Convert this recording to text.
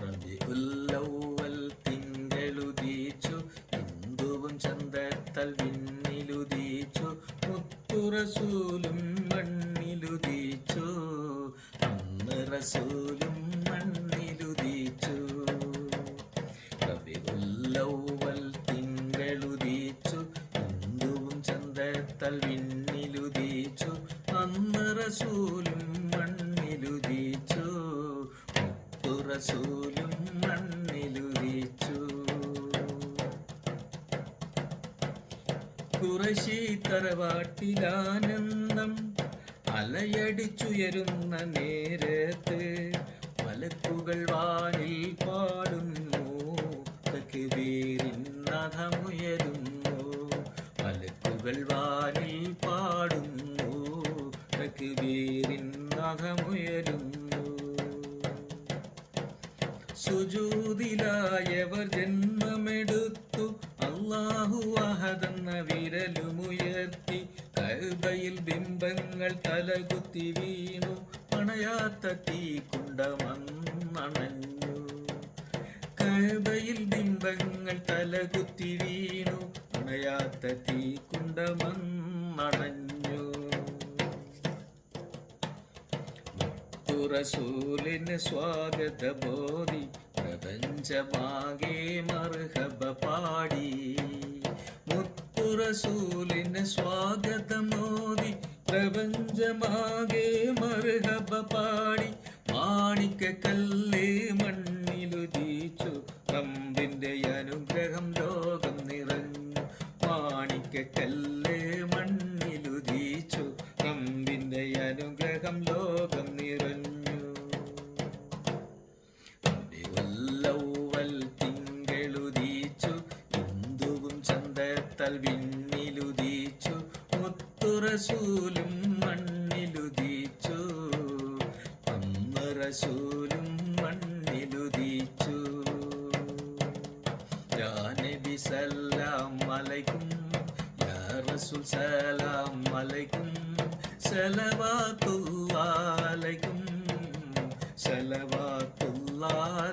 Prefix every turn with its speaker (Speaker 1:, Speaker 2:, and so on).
Speaker 1: റബീഉൽ തിങ്കളുദീച്ചു, ഹിന്ദുവും ചന്തത്തൽ വിണ്ണിലുദീച്ചു, മുത്തുറസൂലും മണ്ണിലുദീച്ചു, അന്ന് റസൂലും മണ്ണിലുദീച്ചു. റബീഉൽ തിങ്കളുദീച്ചു, ഹിന്ദുവും ചന്തത്തൽ വിണ്ണിലുദീച്ചു, അന്ന് റസൂലും മണ്ണിലുദീച്ചു, റസൂലും മണ്ണിലുദീച്ചു. ഖുറൈശി തറവാട്ടിലാനന്ദം അലയടിച്ചുയരുന്ന നേരത്ത് മലക്കുകൾ വാനിൽ പാടുന്നു, തക്ബീറിൻ നാദമുയരുന്നു. മലക്കുകൾ വാനിൽ പാടുന്നു, തക്ബീറിൻ നാദമുയരുന്നു. സുജൂദിലായവർ ജന്മമെടുത്തു, അല്ലാഹു അഹദെന്ന വിരലുമുയർത്തി. കഅബയിൽ ബിംബങ്ങൾ തലകുത്തി വീണു, അണയാത്ത തീക്കുണ്ടമന്നണഞ്ഞു. കഅബയിൽ ബിംബങ്ങൾ തലകുത്തി വീണു, അണയാത്ത തീക്കുണ്ടമന്നണഞ്ഞു. റസൂലിന് സ്വാഗത ബോധി, പ്രപഞ്ചമാകെ മർഹബ പാടി. മുത്തുറസൂലിന് സ്വാഗതമോദി, പ്രപഞ്ചമാകെ മർഹബ പാടി. മാണിക്കക്കല്ലേ മണ്ണിലുദീച്ചു, റബ്ബിന്റെ അനുഗ്രഹം ലോകം നിറഞ്ഞു. മാണിക്കക്കല്ലേ മണ്ണിലുദീച്ചു, റബ്ബിന്റെ അനുഗ്രഹം ലോകം നിറഞ്ഞു. തിങ്കളുദീച്ചു, ഹിന്ദുവും ചന്തത്തൽ വിണ്ണിലുദീച്ചു, മുത്തുറസൂലും മണ്ണിലുദീച്ചു, അന്ന് റസൂലും മണ്ണിലുദീച്ചു. യാ നബി സലാം അലൈക്കും, യാ റസൂൽ സലാം അലൈക്കും, സലവാത്തുല്ലാഹി അലൈക്കും, സലവാത്തുല്ലാഹി